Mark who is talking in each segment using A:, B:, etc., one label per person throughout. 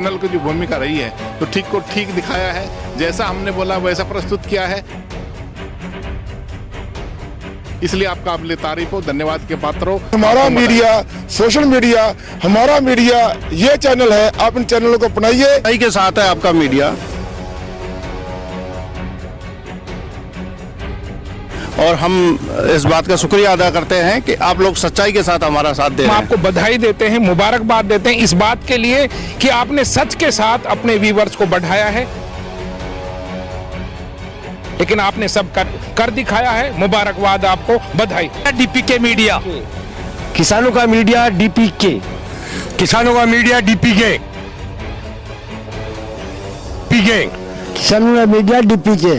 A: Channel की जो भूमिका रही है तो ठीक को ठीक दिखाया है, जैसा हमने बोला वैसा प्रस्तुत किया है। इसलिए आप काबिल तारीफ हो, धन्यवाद के पात्र हो।
B: हमारा मीडिया, सोशल मीडिया, हमारा मीडिया ये चैनल है, आप इन चैनलों को अपनाइए।
C: सही के साथ है आपका मीडिया और हम इस बात का शुक्रिया अदा करते हैं कि आप लोग सच्चाई के साथ हमारा साथ दे रहे हैं।
D: हम आपको बधाई देते हैं, मुबारकबाद देते हैं इस बात के लिए कि आपने सच के साथ अपने व्यूअर्स को बढ़ाया है, लेकिन आपने सब कर दिखाया है। मुबारकबाद आपको, बधाई।
E: डीपीके मीडिया, किसानों का मीडिया डीपीके, किसानों का मीडिया डीपीके,
F: किसानों का मीडिया डीपीके।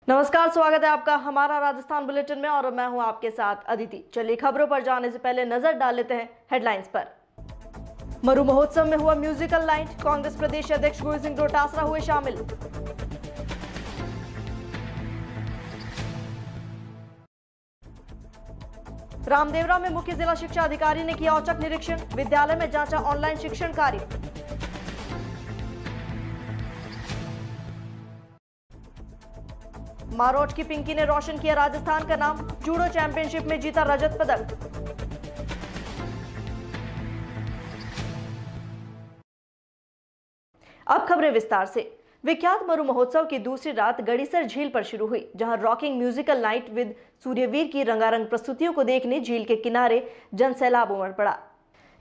G: नमस्कार, स्वागत है आपका हमारा राजस्थान बुलेटिन में और मैं हूं आपके साथ अदिति। चलिए खबरों पर जाने से पहले नजर डाल लेते हैं हेडलाइंस पर। मरु महोत्सव में हुआ म्यूजिकल नाइट, कांग्रेस प्रदेश अध्यक्ष गोविंद सिंह डोटासरा हुए शामिल। रामदेवरा में मुख्य जिला शिक्षा अधिकारी ने किया औचक निरीक्षण, विद्यालय में जांचा ऑनलाइन शिक्षण कार्य। मारोट की पिंकी ने रोशन किया राजस्थान का नाम, जूडो चैंपियनशिप में जीता रजत पदक। अब खबरें विस्तार से। विख्यात मरु महोत्सव की दूसरी रात गड़ीसर झील पर शुरू हुई, जहां rocking musical night with Suryaveer की रंगारंग प्रस्तुतियों को देखने झील के किनारे जनसैलाब उमड़ पड़ा।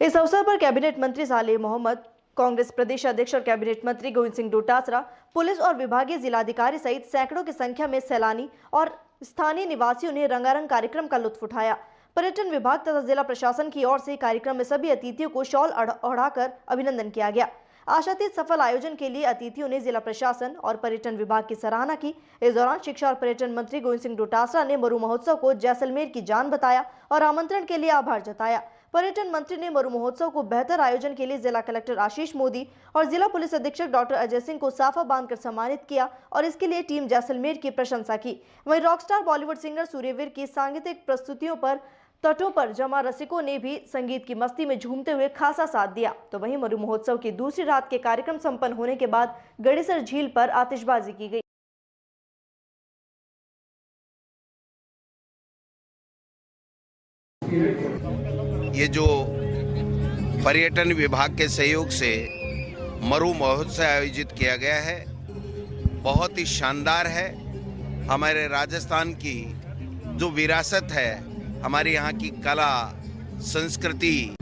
G: इस अवसर पर कैबिनेट मंत्री सालेह मोहम्मद, कांग्रेस प्रदेश अध्यक्ष और कैबिनेट मंत्री गोविंद सिंह डोटासरा, पुलिस और विभागीय जिलाधिकारी सहित सैकड़ों की संख्या में सैलानी और स्थानीय निवासियों ने रंगारंग कार्यक्रम का लुत्फ उठाया। पर्यटन विभाग तथा जिला प्रशासन की ओर से कार्यक्रम में सभी अतिथियों को शॉल ओढ़ाकर अभिनंदन किया गया। आशातीत सफल आयोजन के लिए अतिथियों ने जिला प्रशासन और पर्यटन विभाग की सराहना की। इस दौरान शिक्षा और पर्यटन मंत्री गोविंद सिंह डोटासरा ने मरु महोत्सव को जैसलमेर की जान बताया और आमंत्रण के लिए आभार जताया। पर्यटन मंत्री ने मरु महोत्सव को बेहतर आयोजन के लिए जिला कलेक्टर आशीष मोदी और जिला पुलिस अधीक्षक डॉक्टर अजय सिंह को साफा बांधकर सम्मानित किया और इसके लिए टीम जैसलमेर की प्रशंसा की। वहीं रॉकस्टार बॉलीवुड सिंगर सूर्यवीर की सांगीतिक प्रस्तुतियों पर तटों पर जमा रसिकों ने भी संगीत की मस्ती में झूमते हुए खासा साथ दिया। तो वहीं मरु महोत्सव की दूसरी रात के कार्यक्रम संपन्न होने के बाद गड़ीसर झील पर आतिशबाजी की गई।
C: ये जो पर्यटन विभाग के सहयोग से मरु महोत्सव आयोजित किया गया है, बहुत ही शानदार है। हमारे राजस्थान की जो विरासत है, हमारे यहाँ की कला संस्कृति,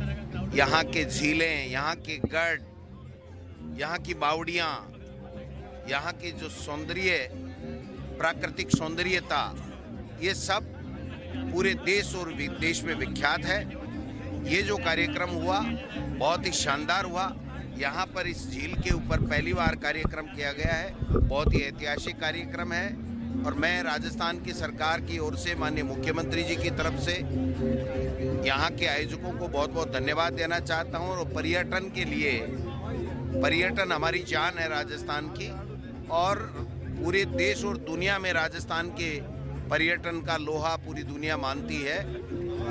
C: यहाँ के झीलें, यहाँ के गढ़, यहाँ की बावड़ियाँ, यहाँ की जो सौंदर्य, प्राकृतिक सौंदर्यता, ये सब पूरे देश और विदेश में विख्यात है। ये जो कार्यक्रम हुआ बहुत ही शानदार हुआ। यहाँ पर इस झील के ऊपर पहली बार कार्यक्रम किया गया है, बहुत ही ऐतिहासिक कार्यक्रम है और मैं राजस्थान की सरकार की ओर से माननीय मुख्यमंत्री जी की तरफ से यहाँ के आयोजकों को बहुत बहुत धन्यवाद देना चाहता हूँ। और पर्यटन के लिए, पर्यटन हमारी जान है राजस्थान की और पूरे देश और दुनिया में राजस्थान के पर्यटन का लोहा पूरी दुनिया मानती है।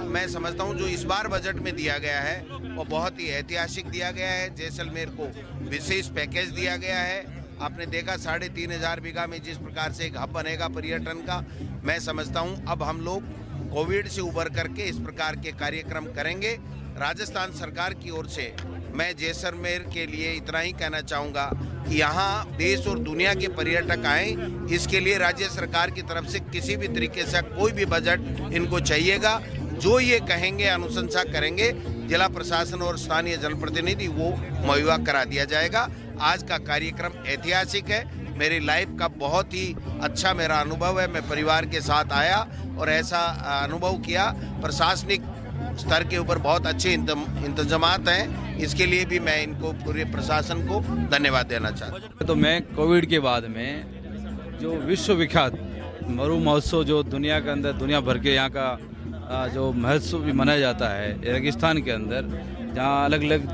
C: मैं समझता हूँ जो इस बार बजट में दिया गया है वो बहुत ही ऐतिहासिक दिया गया है। जैसलमेर को विशेष पैकेज दिया गया है। आपने देखा 3500 बीघा में जिस प्रकार से एक हब बनेगा पर्यटन का। मैं समझता हूँ अब हम लोग कोविड से उबर करके इस प्रकार के कार्यक्रम करेंगे। राजस्थान सरकार की ओर से मैं जैसलमेर के लिए इतना ही कहना चाहूँगा कि यहाँ देश और दुनिया के पर्यटक आएँ, इसके लिए राज्य सरकार की तरफ से किसी भी तरीके से कोई भी बजट इनको चाहिएगा, जो ये कहेंगे अनुशंसा करेंगे, जिला प्रशासन और स्थानीय जनप्रतिनिधि वो मुहैया करा दिया जाएगा। आज का कार्यक्रम ऐतिहासिक है। मेरी लाइफ का बहुत ही अच्छा मेरा अनुभव है। मैं परिवार के साथ आया और ऐसा अनुभव किया। प्रशासनिक स्तर के ऊपर बहुत अच्छे इंतजामात हैं, इसके लिए भी मैं इनको पूरे प्रशासन को धन्यवाद देना चाहता हूँ।
H: तो मैं कोविड के बाद में जो विश्व विख्यात मरु महोत्सव जो दुनिया के अंदर, दुनिया भर के यहाँ का जो महोत्सव भी मनाया जाता है रेगिस्तान के अंदर, जहाँ अलग अलग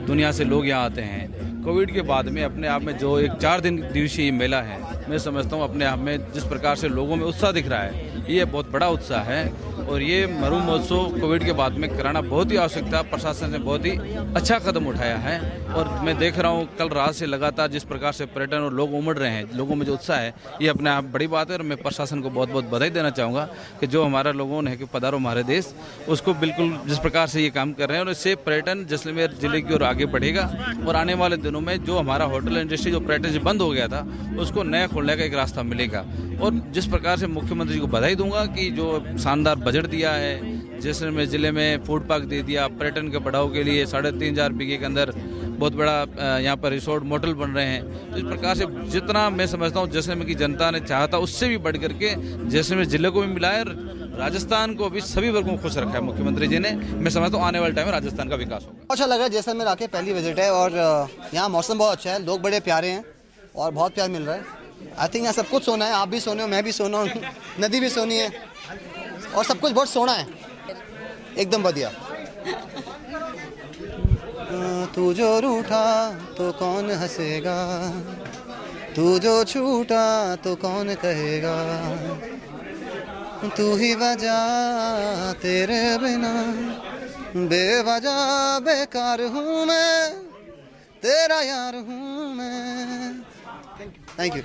H: दुनिया से लोग यहाँ आते हैं। कोविड के बाद में अपने आप में जो एक 4 दिन दिवसीय मेला है, मैं समझता हूँ अपने आप में जिस प्रकार से लोगों में उत्साह दिख रहा है, ये बहुत बड़ा उत्साह है। और ये मरु महोत्सव कोविड के बाद में कराना बहुत ही आवश्यकता, प्रशासन ने बहुत ही अच्छा कदम उठाया है। और मैं देख रहा हूँ कल रात से लगातार जिस प्रकार से पर्यटन और लोग उमड़ रहे हैं, लोगों में जो उत्साह है, ये अपने आप बड़ी बात है। और मैं प्रशासन को बहुत बहुत बधाई देना चाहूँगा कि जो हमारा लोगों ने कि पधारो हमारे देश, उसको बिल्कुल जिस प्रकार से ये काम कर रहे हैं, और इससे पर्यटन जैसलमेर जिले की ओर आगे बढ़ेगा। और आने वाले दिनों में जो हमारा होटल इंडस्ट्री जो पर्यटन से बंद हो गया था, उसको नया खोलने का एक रास्ता मिलेगा। और जिस प्रकार से मुख्यमंत्री जी को बधाई दूंगा कि जो शानदार बजट दिया है, जैसलमेर जिले में फूड पार्क दे दिया, पर्यटन के बढ़ाव के लिए 3500 बीघे के अंदर बहुत बड़ा यहाँ पर रिसोर्ट मोटल बन रहे हैं। तो इस प्रकार से जितना मैं समझता हूँ जैसलमेर की जनता ने चाहा था, उससे भी बढ़ करके जैसलमेर जिले को भी मिला है, राजस्थान को भी सभी वर्गों को खुश रखा है मुख्यमंत्री जी ने। मैं समझता हूँ आने वाले टाइम में राजस्थान का विकास होगा।
I: अच्छा लगा जैसलमेर आके, पहली विजिट है और यहाँ मौसम बहुत अच्छा है, लोग बड़े प्यारे हैं और बहुत प्यार मिल रहा है। आई थिंक यहाँ सब कुछ सोना है, आप भी सोने हो, मैं भी सोना हूँ, नदी भी सोनी है और सब कुछ बहुत सोना है, एकदम बढ़िया। तू जो रूठा तो कौन हंसेगा, तू जो छूटा तो कौन कहेगा, तू ही वजह तेरे बिना बेवजह बेकार हूँ मैं, तेरा यार हूँ मैं। Thank you.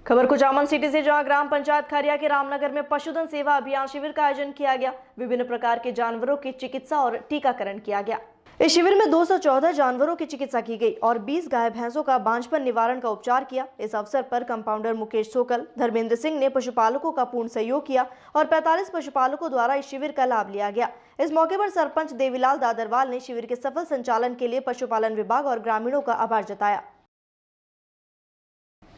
G: खबर कुचामन सिटी से, जहां ग्राम पंचायत खरिया के रामनगर में पशुधन सेवा अभियान शिविर का आयोजन किया गया। विभिन्न प्रकार के जानवरों की चिकित्सा और टीकाकरण किया गया। इस शिविर में 214 जानवरों की चिकित्सा की गई और 20 गाय भैंसों का बांझपन निवारण का उपचार किया। इस अवसर पर कंपाउंडर मुकेश सोकल, धर्मेंद्र सिंह ने पशुपालकों का पूर्ण सहयोग किया और 45 पशुपालकों द्वारा इस शिविर का लाभ लिया गया। इस मौके पर सरपंच देवीलाल दादरवाल ने शिविर के सफल संचालन के लिए पशुपालन विभाग और ग्रामीणों का आभार जताया।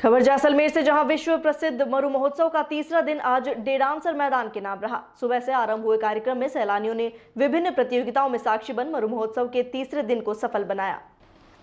G: खबर जैसलमेर से, जहां विश्व प्रसिद्ध मरु महोत्सव का तीसरा दिन आज डेडांसर मैदान के नाम रहा। सुबह से आरंभ हुए कार्यक्रम में सैलानियों ने विभिन्न प्रतियोगिताओं में साक्षी बन मरु महोत्सव के तीसरे दिन को सफल बनाया।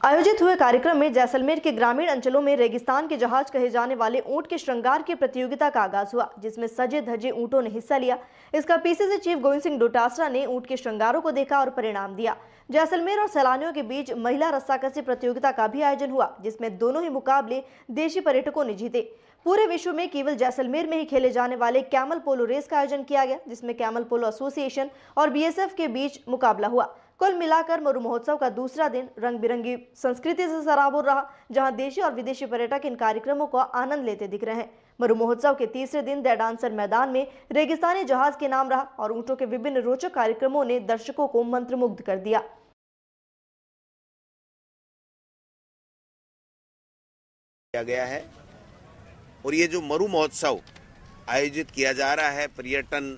G: आयोजित हुए कार्यक्रम में जैसलमेर के ग्रामीण अंचलों में रेगिस्तान के जहाज कहे जाने वाले ऊंट के श्रृंगार की प्रतियोगिता का आगाज हुआ, जिसमें सजे धजे ऊंटों ने हिस्सा लिया। इसका पीसीसी चीफ गोविंद सिंह डोटासरा ने ऊंट के श्रृंगारों को देखा और परिणाम दिया। जैसलमेर और सैलानियों के बीच महिला रस्साकसी प्रतियोगिता का भी आयोजन हुआ, जिसमें दोनों ही मुकाबले देशी पर्यटकों ने जीते। पूरे विश्व में केवल जैसलमेर में ही खेले जाने वाले कैमल पोलो रेस का आयोजन किया गया, जिसमें कैमल पोलो एसोसिएशन और बीएसएफ के बीच मुकाबला हुआ। कुल मिलाकर मरु महोत्सव का दूसरा दिन रंग बिरंगी संस्कृति से सराबोर रहा, जहां देशी और विदेशी पर्यटक इन कार्यक्रमों का आनंद लेते दिख रहे हैं। मरु महोत्सव के तीसरे दिन डेडांसर मैदान में रेगिस्तानी जहाज के नाम रहा और ऊंटों के विभिन्न रोचक कार्यक्रमों ने दर्शकों को मंत्रमुग्ध कर दिया।
C: गया है और ये जो मरु महोत्सव आयोजित किया जा रहा है पर्यटन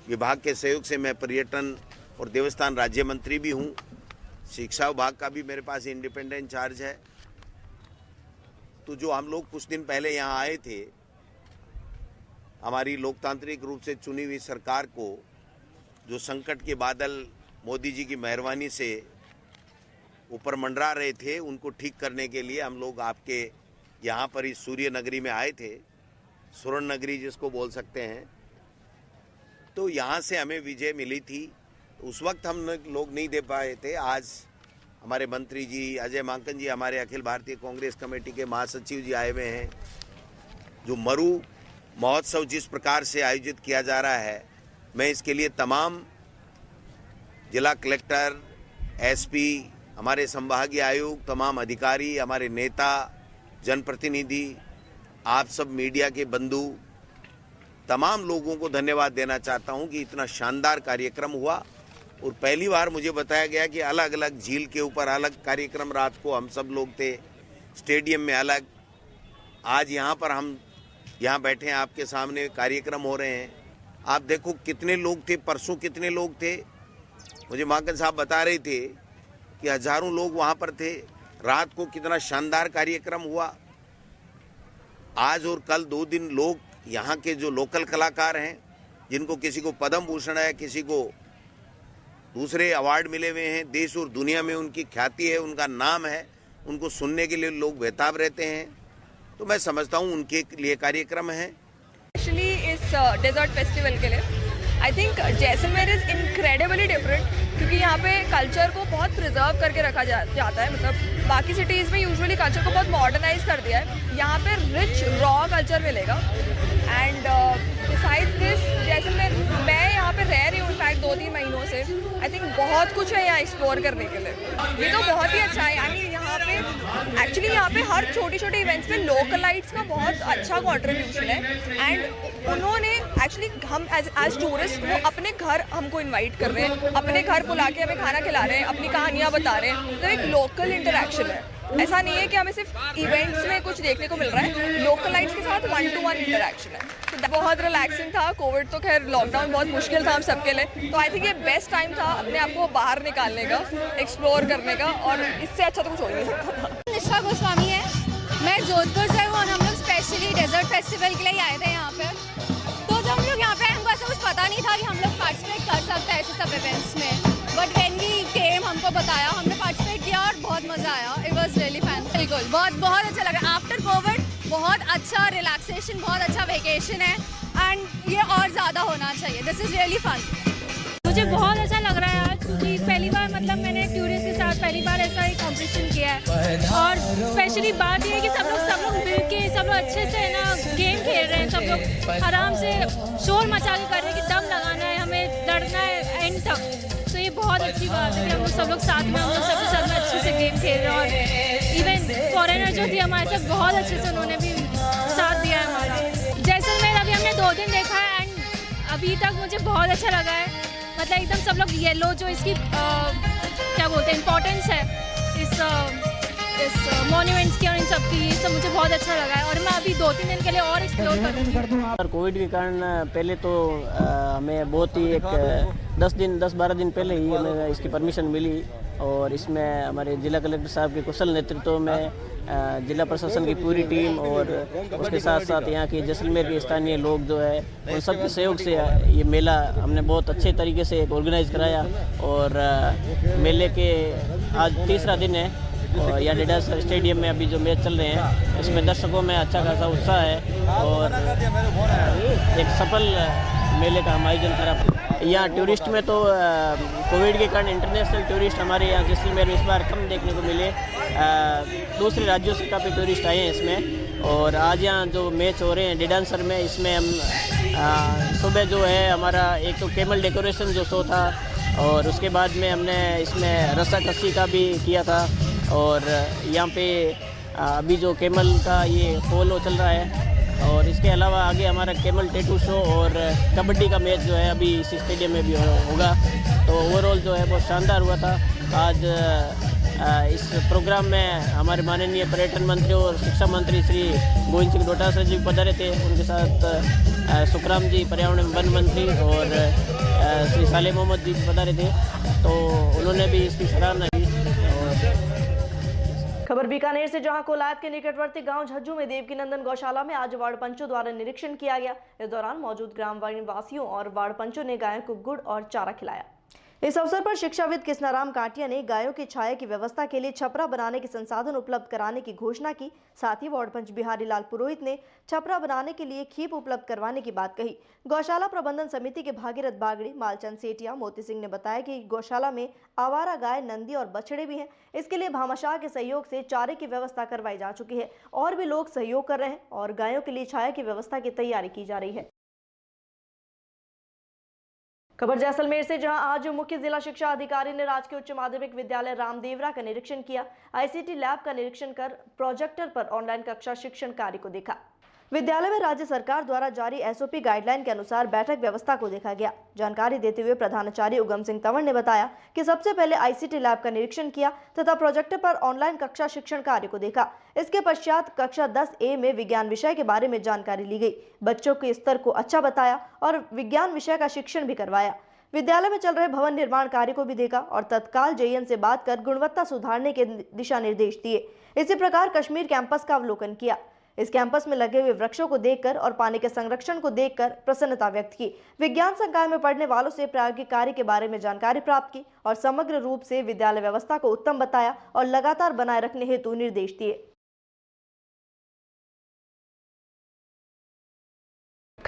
C: विभाग के सहयोग से, मैं पर्यटन और देवस्थान राज्य मंत्री भी हूँ, शिक्षा विभाग का भी मेरे पास इंडिपेंडेंट चार्ज है। तो जो हम लोग कुछ दिन पहले यहाँ आए थे, हमारी लोकतांत्रिक रूप से चुनी हुई सरकार को जो संकट के बादल मोदी जी की मेहरबानी से ऊपर मंडरा रहे थे, उनको ठीक करने के लिए हम लोग आपके यहाँ पर इस सूर्य नगरी में आए थे, स्वर्ण नगरी जिसको बोल सकते हैं। तो यहाँ से हमें विजय मिली थी। उस वक्त हम लोग नहीं दे पाए थे। आज हमारे मंत्री जी अजय माकन जी, हमारे अखिल भारतीय कांग्रेस कमेटी के महासचिव जी आए हुए हैं। जो मरु महोत्सव जिस प्रकार से आयोजित किया जा रहा है, मैं इसके लिए तमाम जिला कलेक्टर, एसपी, हमारे संभागीय आयुक्त, तमाम अधिकारी, हमारे नेता, जनप्रतिनिधि, आप सब मीडिया के बंधु, तमाम लोगों को धन्यवाद देना चाहता हूं कि इतना शानदार कार्यक्रम हुआ। और पहली बार मुझे बताया गया कि अलग अलग झील के ऊपर अलग कार्यक्रम, रात को हम सब लोग थे, स्टेडियम में अलग, आज यहाँ पर हम यहाँ बैठे हैं आपके सामने, कार्यक्रम हो रहे हैं। आप देखो कितने लोग थे, परसों कितने लोग थे, मुझे माकन साहब बता रहे थे कि हजारों लोग वहाँ पर थे। रात को कितना शानदार कार्यक्रम हुआ। आज और कल 2 दिन लोग यहाँ के जो लोकल कलाकार हैं, जिनको किसी को पद्म भूषण है, किसी को दूसरे अवार्ड मिले हुए हैं, देश और दुनिया में उनकी ख्याति है, उनका नाम है, उनको सुनने के लिए लोग बेताब रहते हैं। तो मैं समझता हूँ उनके लिए कार्यक्रम है।
J: एक्चुअली इस डेजर्ट फेस्टिवल के लिए I think Jaisalmer is incredibly different. क्योंकि यहाँ पे कल्चर को बहुत प्रिजर्व करके रखा जाता है। मतलब बाकी सिटीज़ में यूजुअली कल्चर को बहुत मॉडर्नाइज कर दिया है, यहाँ पे रिच रॉ कल्चर मिलेगा। एंड बिसाइड्स दिस, जैसे मैं यहाँ पे रह रही हूँ इनफैक्ट 2-3 महीनों से, आई थिंक बहुत कुछ है यहाँ एक्सप्लोर करने के लिए। ये तो बहुत ही अच्छा है। आई मीन यहाँ पे एक्चुअली यहाँ पे हर छोटी छोटी इवेंट्स में लोकलाइट्स का बहुत अच्छा कंट्रीब्यूशन है। एंड उन्होंने एक्चुअली हम एज टूरिस्ट वो अपने घर हमको इनवाइट कर रहे हैं, अपने घर बुला के हमें खाना खिला रहे हैं, अपनी कहानियाँ बता रहे हैं। तो एक लोकल इंटरेक्शन है, ऐसा नहीं है कि हमें सिर्फ इवेंट्स में कुछ देखने को मिल रहा है, लोकलाइट्स के साथ 1-to-1 इंटरेक्शन है। तो बहुत रिलैक्सिंग था। कोविड तो खैर लॉकडाउन बहुत मुश्किल था हम सबके लिए, तो आई थिंक ये बेस्ट टाइम था अपने आप को बाहर निकालने का, एक्सप्लोर करने का, और इससे अच्छा तो कुछ हो ही नहीं सकता था।
K: निशा गोस्वामी है, मैं जोधपुर से हूँ और हम लोग स्पेशली डेजर्ट फेस्टिवल के लिए आए थे यहाँ पे। तो जब हम लोग यहाँ पे आए हमको ऐसा कुछ पता नहीं था कि हम लोग पार्टिसिपेट कर सकते हैं ऐसे सब इवेंट्स में, बट व्हेन वी केम हमको बताया, हमने पार्टिसिपेट किया और बहुत मज़ा आया। It was really fun. बिल्कुल बहुत अच्छा लगा। आफ्टर कोविड बहुत अच्छा रिलैक्सेशन, बहुत अच्छा वेकेशन है एंड ये और ज़्यादा होना चाहिए। This is really fun.
L: मुझे बहुत अच्छा लग रहा है आज, क्योंकि पहली बार मतलब मैंने टूरिस्ट के साथ पहली बार ऐसा एक कॉम्पिटिशन किया है। और स्पेशली बात ये है कि सब लोग मिल के सब लोग अच्छे से ना गेम खेल रहे हैं, सब लोग आराम से शोर मचा के कर रहे हैं कि दम लगाना है, हमें लड़ना है एंड तक। तो ये बहुत अच्छी बात है कि हम लोग सब लोग साथ में, हम लोग सबके साथ में अच्छे से गेम खेल रहे हैं। और इवन फॉरेनर जो थी हमारे साथ बहुत अच्छे से उन्होंने भी साथ दिया है हमारा। जैसलमेर अभी हमने 2 दिन देखा है एंड अभी तक मुझे बहुत अच्छा लगा है। मतलब एकदम सब लोग येलो जो इसकी क्या बोलते हैं इम्पोर्टेंस है इस मॉन्यूमेंट्स की और इन सब की, ये सब मुझे बहुत अच्छा लगा है और मैं अभी 2-3 दिन के लिए और एक्सप्लोर करूँगी।
M: कोविड के कारण पहले तो हमें बहुत ही एक 10-12 दिन पहले ही हमें इसकी परमिशन मिली और इसमें हमारे जिला कलेक्टर साहब के कुशल नेतृत्व में जिला प्रशासन की पूरी टीम और उसके साथ साथ यहाँ के जैसलमेर के स्थानीय लोग जो है उन सब के सहयोग से ये मेला हमने बहुत अच्छे तरीके से ऑर्गेनाइज कराया। और मेले के आज 3रा दिन है और यहाँ डेडास स्टेडियम में अभी जो मैच चल रहे हैं इसमें दर्शकों में अच्छा खासा उत्साह है और एक सफल मेले का हम आयोजन करा। यहाँ टूरिस्ट में तो कोविड के कारण इंटरनेशनल टूरिस्ट हमारे यहाँ जैसलमेर में इस बार कम देखने को मिले। दूसरे राज्यों से काफ़ी टूरिस्ट आए हैं इसमें। और आज यहाँ जो मैच हो रहे हैं डेडांसर में, इसमें हम सुबह जो है हमारा एक तो कैमल डेकोरेशन जो शो था और उसके बाद में हमने इसमें रस्साकसी का भी किया था। और यहाँ पे अभी जो कैमल का ये पोलो चल रहा है और इसके अलावा आगे हमारा कैमल टैटू शो और कबड्डी का मैच जो है अभी इसी स्टेडियम में भी होगा। तो ओवरऑल जो है बहुत शानदार हुआ था। आज इस प्रोग्राम में हमारे माननीय पर्यटन मंत्री और शिक्षा मंत्री श्री गोविंद सिंह डोटासरा जी पधारे थे, उनके साथ सुखराम जी पर्यावरण एवं वन मंत्री और श्री साले मोहम्मद जी पधारे थे, तो उन्होंने भी इसकी सराहना की।
G: खबर बीकानेर से, जहां कोलायत के निकटवर्ती गांव झज्जू में देवकी नंदन गौशाला में आज वार्ड पंचों द्वारा निरीक्षण किया गया। इस दौरान मौजूद ग्राम वासियों और वार्ड पंचों ने गायों को गुड़ और चारा खिलाया। इस अवसर पर शिक्षाविद कृष्णाराम काटिया ने गायों की छाया की व्यवस्था के लिए छपरा बनाने के संसाधन उपलब्ध कराने की घोषणा की। साथ ही वार्ड पंच बिहारी लाल पुरोहित ने छपरा बनाने के लिए खीप उपलब्ध करवाने की बात कही। गौशाला प्रबंधन समिति के भागीरथ बागड़ी, मालचंद सेठिया, मोती सिंह ने बताया कि गौशाला में आवारा गाय, नंदी और बछड़े भी हैं। इसके लिए भामाशाह के सहयोग से चारे की व्यवस्था करवाई जा चुकी है और भी लोग सहयोग कर रहे हैं और गायों के लिए छाया की व्यवस्था की तैयारी की जा रही है। खबर जैसलमेर से, जहां आज मुख्य जिला शिक्षा अधिकारी ने राजकीय उच्च माध्यमिक विद्यालय रामदेवरा का निरीक्षण किया। आईसीटी लैब का निरीक्षण कर प्रोजेक्टर पर ऑनलाइन कक्षा शिक्षण कार्य को देखा। विद्यालय में राज्य सरकार द्वारा जारी एसओपी गाइडलाइन के अनुसार बैठक व्यवस्था को देखा गया। जानकारी देते हुए प्रधानाचार्य उगम सिंह तंवर ने बताया कि सबसे पहले आईसीटी लैब का निरीक्षण किया तथा प्रोजेक्टर पर ऑनलाइन कक्षा शिक्षण कार्य को देखा। इसके पश्चात कक्षा 10A में विज्ञान विषय के बारे में जानकारी ली गई। बच्चों के स्तर को अच्छा बताया और विज्ञान विषय का शिक्षण भी करवाया। विद्यालय में चल रहे भवन निर्माण कार्य को भी देखा और तत्काल जेईएन से बात कर गुणवत्ता सुधारने के दिशा निर्देश दिए। इसी प्रकार कश्मीर कैंपस का अवलोकन किया। इस कैंपस में लगे हुए वृक्षों को देखकर और पानी के संरक्षण को देखकर प्रसन्नता व्यक्त की। विज्ञान संकाय में पढ़ने वालों से प्रायोगिक कार्य के बारे में जानकारी प्राप्त की और समग्र रूप से विद्यालय व्यवस्था को उत्तम बताया और लगातार बनाए रखने हेतु निर्देश दिए।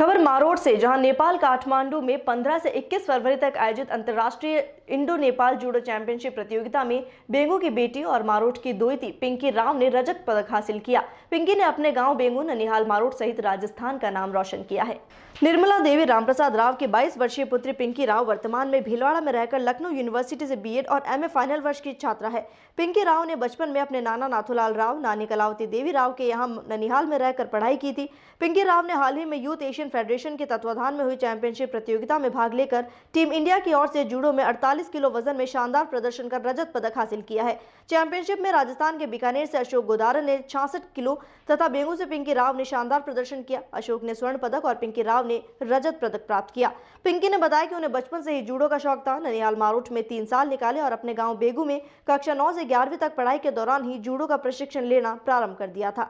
G: खबर मारोड से, जहां नेपाल काठमांडू में 15 से 21 फरवरी तक आयोजित अंतर्राष्ट्रीय इंडो नेपाल जूडो चैंपियनशिप प्रतियोगिता में बेंगू की बेटी और मारोड की दोहती पिंकी राव ने रजत पदक हासिल किया। पिंकी ने अपने गांव बेंगू, ननिहाल, मारोड सहित राजस्थान का नाम रोशन किया है। निर्मला देवी रामप्रसाद राव की 22 वर्षीय पुत्री पिंकी राव वर्तमान में भीलवाड़ा में रहकर लखनऊ यूनिवर्सिटी से बीएड और एमए फाइनल वर्ष की छात्रा है। पिंकी राव ने बचपन में अपने नाना नाथूलाल राव, नानी कलावती देवी राव के यहाँ ननिहाल में रहकर पढ़ाई की थी। पिंकी राव ने हाल ही में यूथ एशियन फेडरेशन के तत्वाधान में हुई चैंपियनशिप प्रतियोगिता में भाग लेकर टीम इंडिया की ओर से जूडो में 48 किलो वजन में शानदार प्रदर्शन कर रजत पदक हासिल किया है। चैंपियनशिप में राजस्थान के बीकानेर से अशोक गोदारा ने 66 किलो तथा बेंगू से पिंकी राव ने शानदार प्रदर्शन किया। अशोक ने स्वर्ण पदक और पिंकी राव ने रजत पदक प्राप्त किया। पिंकी ने बताया कि उन्हें बचपन से ही जूडो का शौक था। ननिहाल मारोड में 3 साल निकाले और अपने गांव बेगू में कक्षा 9 से 11वीं तक पढ़ाई के दौरान ही जूडो का प्रशिक्षण लेना प्रारंभ कर दिया था।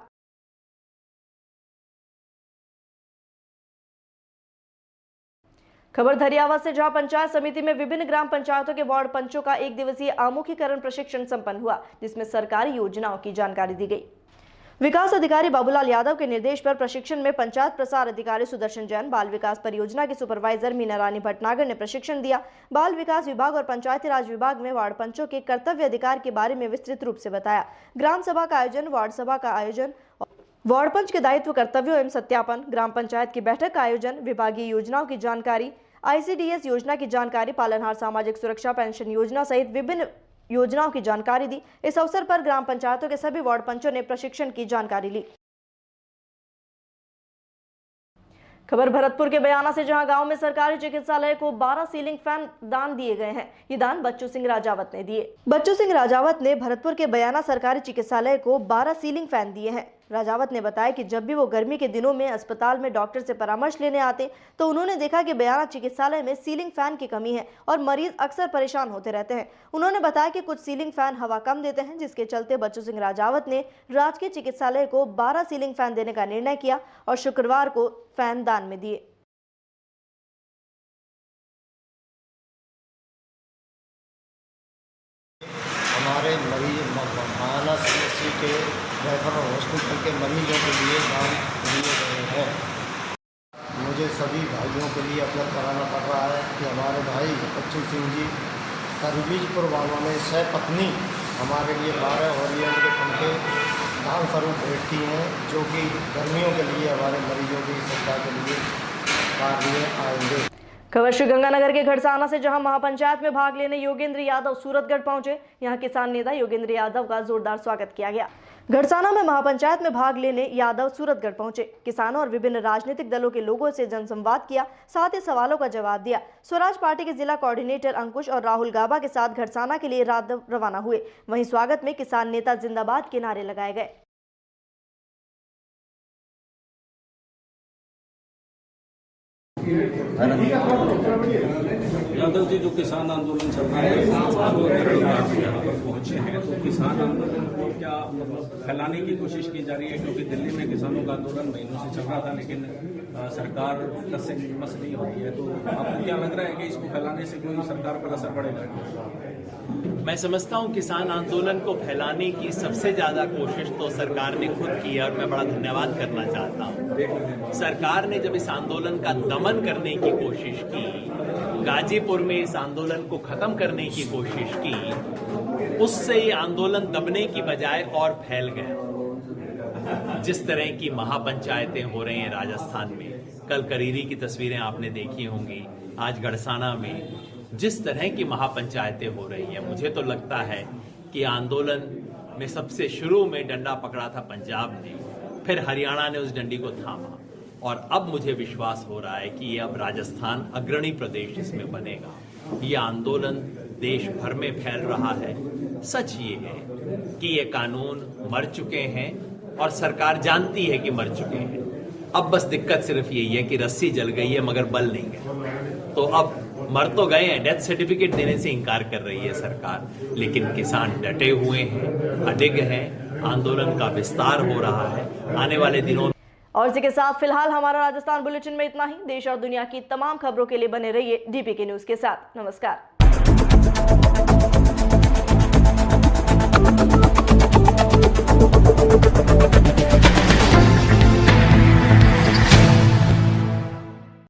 G: खबर धरियावाद से, जहां पंचायत समिति में विभिन्न ग्राम पंचायतों के वार्ड पंचों का 1 दिवसीय आमुखीकरण प्रशिक्षण संपन्न हुआ, जिसमें सरकारी योजनाओं की जानकारी दी गई। विकास अधिकारी बाबूलाल यादव के निर्देश पर प्रशिक्षण में पंचायत प्रसार अधिकारी सुदर्शन जैन, बाल विकास परियोजना की सुपरवाइजर मीना रानी भटनागर ने प्रशिक्षण दिया। बाल विकास विभाग और पंचायती राज विभाग में वार्ड पंचों के कर्तव्य अधिकार के बारे में विस्तृत रूप से बताया। ग्राम सभा का आयोजन, वार्ड सभा का आयोजन, वार्ड पंच के दायित्व, कर्तव्यों एवं सत्यापन, ग्राम पंचायत की बैठक का आयोजन, विभागीय योजनाओं की जानकारी, ICDS योजना की जानकारी, पालनहार सामाजिक सुरक्षा पेंशन योजना सहित विभिन्न योजनाओं की जानकारी दी। इस अवसर पर ग्राम पंचायतों के सभी वार्ड पंचों ने प्रशिक्षण की जानकारी ली। खबर भरतपुर के बयाना से, जहां गांव में सरकारी चिकित्सालय को 12 सीलिंग फैन दान दिए गए हैं। ये दान बच्चू सिंह राजावत ने दिए। बच्चू सिंह राजावत ने भरतपुर के बयाना सरकारी चिकित्सालय को 12 सीलिंग फैन दिए हैं। राजावत ने बताया कि जब भी वो गर्मी के दिनों में अस्पताल में डॉक्टर से परामर्श लेने आते तो उन्होंने देखा कि बयाना चिकित्सालय में सीलिंग फैन की कमी है और मरीज अक्सर परेशान होते रहते हैं। उन्होंने बताया कि कुछ सीलिंग फैन हवा कम देते हैं, जिसके चलते बच्चू सिंह राजावत ने राजकीय चिकित्सालय को 12 सीलिंग फैन देने का निर्णय किया और शुक्रवार को फैन दान में दिए।
N: हमारे मरीज महाना CHC के रेफरल हॉस्पिटल के मरीजों के लिए दान दिए गए हैं। मुझे सभी भाइयों के लिए अवगत कराना पड़ रहा है कि हमारे भाई बच्चू सिंह जी करवीजपुर वालों ने सपत्नी हमारे लिए 12 ओरिएंट के पंखे दान स्वरूप भेंट की हैं, जो कि गर्मियों के लिए हमारे मरीजों की सहायता के लिए कार्य आएंगे।
G: खबर श्रीगंगानगर के घड़साना से, जहां महापंचायत में भाग लेने योगेंद्र यादव सूरतगढ़ पहुंचे। यहां किसान नेता योगेंद्र यादव का जोरदार स्वागत किया गया। घड़साना में महापंचायत में भाग लेने यादव सूरतगढ़ पहुंचे। किसानों और विभिन्न राजनीतिक दलों के लोगों से जनसंवाद किया, साथ ही सवालों का जवाब दिया। स्वराज पार्टी के जिला कोऑर्डिनेटर अंकुश और राहुल गाबा के साथ घड़साना के लिए यादव रवाना हुए। वहीं स्वागत में किसान नेता जिंदाबाद के नारे लगाए गए।
O: यादव जी, जो किसान आंदोलन चल रहा है, यहाँ पर पहुंचे हैं, तो किसान आंदोलन को क्या फैलाने की कोशिश की जा रही है? क्योंकि दिल्ली में किसानों का आंदोलन महीनों से चल रहा था, लेकिन सरकार से मस नहीं हो रही है, तो आपको क्या लग रहा है कि इसको फैलाने से कोई सरकार पर असर पड़ेगा?
P: मैं समझता हूं किसान आंदोलन को फैलाने की सबसे ज्यादा कोशिश तो सरकार ने खुद की है और मैं बड़ा धन्यवाद करना चाहता हूं। सरकार ने जब इस आंदोलन का दमन करने की कोशिश की, गाजीपुर में इस आंदोलन को खत्म करने की कोशिश की, उससे ये आंदोलन दबने की बजाय और फैल गया। जिस तरह की महापंचायतें हो रही हैं राजस्थान में, कल करीरी की तस्वीरें आपने देखी होंगी, आज गड़साना में जिस तरह की महापंचायतें हो रही हैं, मुझे तो लगता है कि आंदोलन में सबसे शुरू में डंडा पकड़ा था पंजाब ने, फिर हरियाणा ने उस डंडी को थामा और अब मुझे विश्वास हो रहा है कि ये अब राजस्थान अग्रणी प्रदेश इसमें बनेगा। ये आंदोलन देश भर में फैल रहा है। सच ये है कि ये कानून मर चुके हैं और सरकार जानती है कि मर चुके हैं। अब बस दिक्कत सिर्फ यही है कि रस्सी जल गई है मगर बल नहीं गया। तो अब मर तो गए हैं, डेथ सर्टिफिकेट देने से इनकार कर रही है सरकार, लेकिन किसान डटे हुए हैं, अडिग हैं, आंदोलन का विस्तार हो रहा है। आने वाले दिनों
G: और इसी के साथ फिलहाल हमारा राजस्थान बुलेटिन में इतना ही। देश और दुनिया की तमाम खबरों के लिए बने रहिए DPK न्यूज के साथ। नमस्कार।